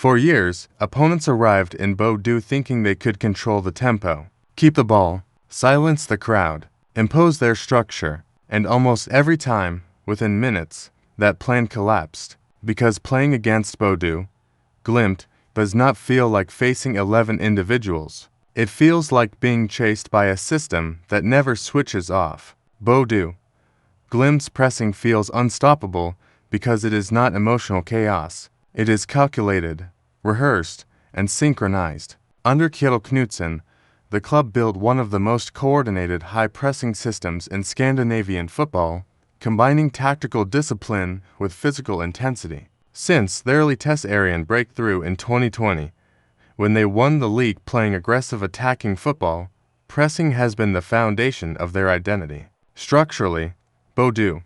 For years, opponents arrived in Bodø thinking they could control the tempo, keep the ball, silence the crowd, impose their structure, and almost every time, within minutes, that plan collapsed. Because playing against Bodø, Glimt, does not feel like facing 11 individuals. It feels like being chased by a system that never switches off. Bodø, Glimt's pressing feels unstoppable because it is not emotional chaos. It is calculated, rehearsed, and synchronized. Under Kjetil Knutsen, the club built one of the most coordinated high-pressing systems in Scandinavian football, combining tactical discipline with physical intensity. Since their Eliteserien breakthrough in 2020, when they won the league playing aggressive attacking football, pressing has been the foundation of their identity. Structurally, Bodø,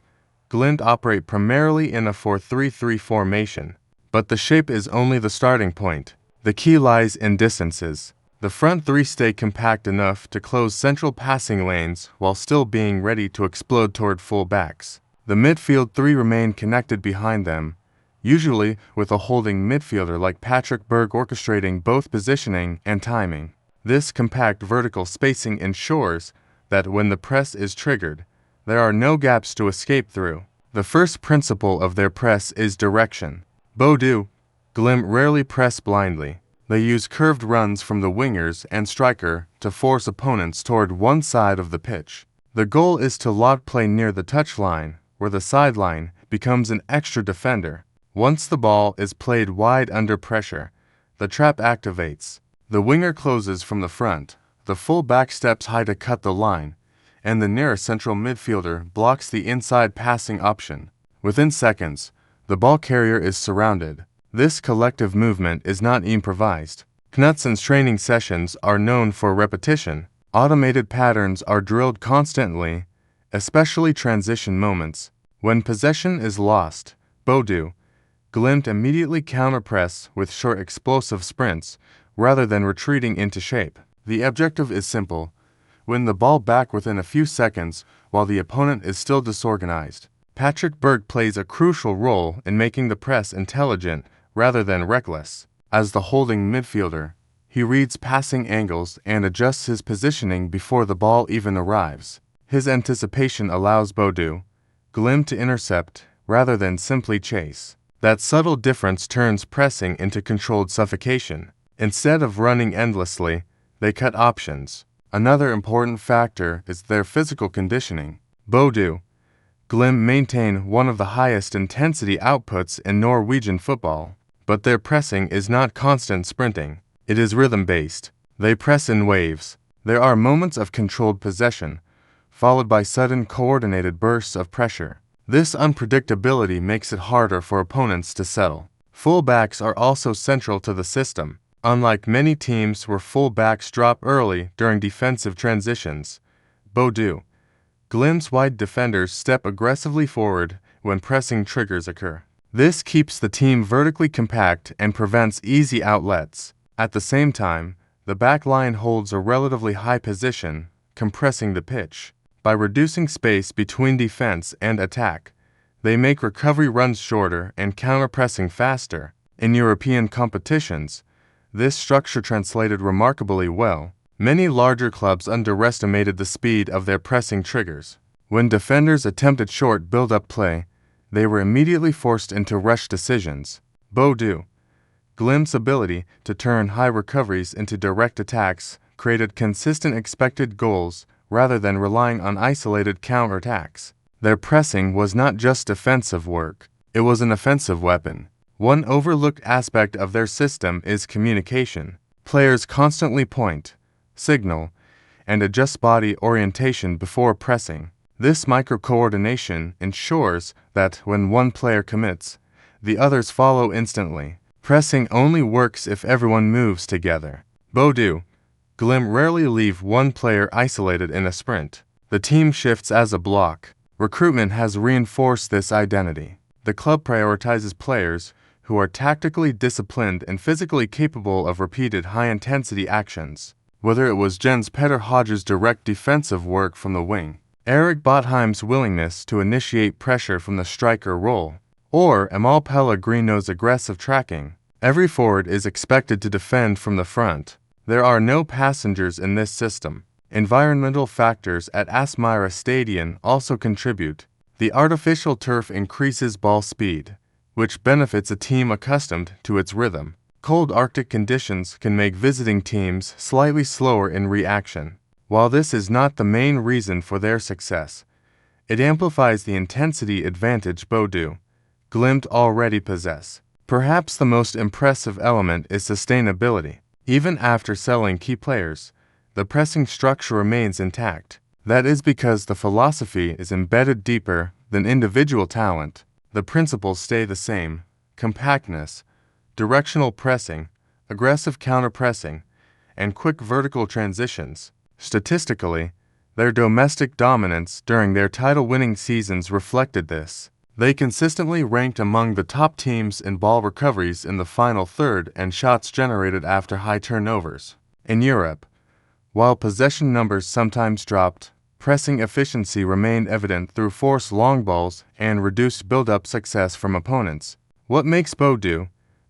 Glimt operate primarily in a 4-3-3 formation, but the shape is only the starting point. The key lies in distances. The front three stay compact enough to close central passing lanes while still being ready to explode toward fullbacks. The midfield three remain connected behind them, usually with a holding midfielder like Patrick Berg orchestrating both positioning and timing. This compact vertical spacing ensures that when the press is triggered, there are no gaps to escape through. The first principle of their press is direction. Bodø, Glimt rarely press blindly. They use curved runs from the wingers and striker to force opponents toward one side of the pitch. The goal is to lob play near the touchline, where the sideline becomes an extra defender. Once the ball is played wide under pressure, the trap activates. The winger closes from the front, the full-back steps high to cut the line, and the near central midfielder blocks the inside passing option. Within seconds, the ball carrier is surrounded. This collective movement is not improvised. Knutsen's training sessions are known for repetition. Automated patterns are drilled constantly, especially transition moments. When possession is lost, Bodø, Glimt immediately counterpress with short explosive sprints rather than retreating into shape. The objective is simple: win the ball back within a few seconds while the opponent is still disorganized. Patrick Berg plays a crucial role in making the press intelligent rather than reckless. As the holding midfielder, he reads passing angles and adjusts his positioning before the ball even arrives. His anticipation allows Bodø, Glimt to intercept rather than simply chase. That subtle difference turns pressing into controlled suffocation. Instead of running endlessly, they cut options. Another important factor is their physical conditioning. Bodø, Glimt maintain one of the highest intensity outputs in Norwegian football, but their pressing is not constant sprinting. It is rhythm-based. They press in waves. There are moments of controlled possession, followed by sudden coordinated bursts of pressure. This unpredictability makes it harder for opponents to settle. Fullbacks are also central to the system. Unlike many teams where fullbacks drop early during defensive transitions, Bodø, Glimt's wide defenders step aggressively forward when pressing triggers occur. This keeps the team vertically compact and prevents easy outlets. At the same time, the back line holds a relatively high position, compressing the pitch. By reducing space between defense and attack, they make recovery runs shorter and counter-pressing faster. In European competitions, this structure translated remarkably well. Many larger clubs underestimated the speed of their pressing triggers. When defenders attempted short build-up play, they were immediately forced into rush decisions. Bodø, Glimt's ability to turn high recoveries into direct attacks created consistent expected goals rather than relying on isolated counterattacks. Their pressing was not just defensive work, it was an offensive weapon. One overlooked aspect of their system is communication. Players constantly point, signal, and adjust body orientation before pressing. This micro-coordination ensures that when one player commits, the others follow instantly. Pressing only works if everyone moves together. Bodø, Glimt rarely leave one player isolated in a sprint. The team shifts as a block. Recruitment has reinforced this identity. The club prioritizes players who are tactically disciplined and physically capable of repeated high-intensity actions. Whether it was Jens Petter Hodge's direct defensive work from the wing, Erik Botheim's willingness to initiate pressure from the striker role, or Amal Pellegrino's aggressive tracking, Every forward is expected to defend from the front. There are no passengers in this system. Environmental factors at Aspmyra Stadion also contribute. The artificial turf increases ball speed, which benefits a team accustomed to its rhythm. Cold Arctic conditions can make visiting teams slightly slower in reaction. While this is not the main reason for their success, it amplifies the intensity advantage Bodø, Glimt already possess. Perhaps the most impressive element is sustainability. Even after selling key players, the pressing structure remains intact. That is because the philosophy is embedded deeper than individual talent. The principles stay the same: compactness, directional pressing, aggressive counter-pressing, and quick vertical transitions. Statistically, their domestic dominance during their title-winning seasons reflected this. They consistently ranked among the top teams in ball recoveries in the final third and shots generated after high turnovers. In Europe, while possession numbers sometimes dropped, pressing efficiency remained evident through forced long balls and reduced build-up success from opponents. What makes Bodø,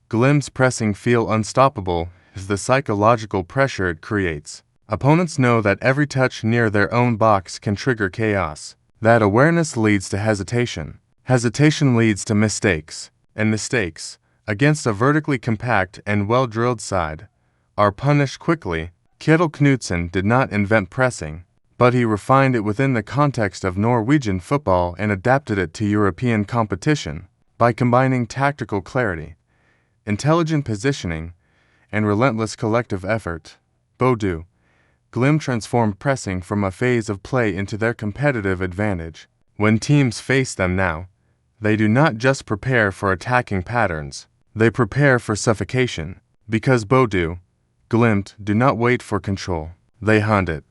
Glimt's pressing feel unstoppable is the psychological pressure it creates. Opponents know that every touch near their own box can trigger chaos. That awareness leads to hesitation. Hesitation leads to mistakes, and mistakes, against a vertically compact and well-drilled side, are punished quickly. Kjetil Knutsen did not invent pressing, but he refined it within the context of Norwegian football and adapted it to European competition. By combining tactical clarity, intelligent positioning, and relentless collective effort, Bodø, Glimt transformed pressing from a phase of play into their competitive advantage. When teams face them now, they do not just prepare for attacking patterns, they prepare for suffocation. Because Bodø, Glimt do not wait for control, they hunt it.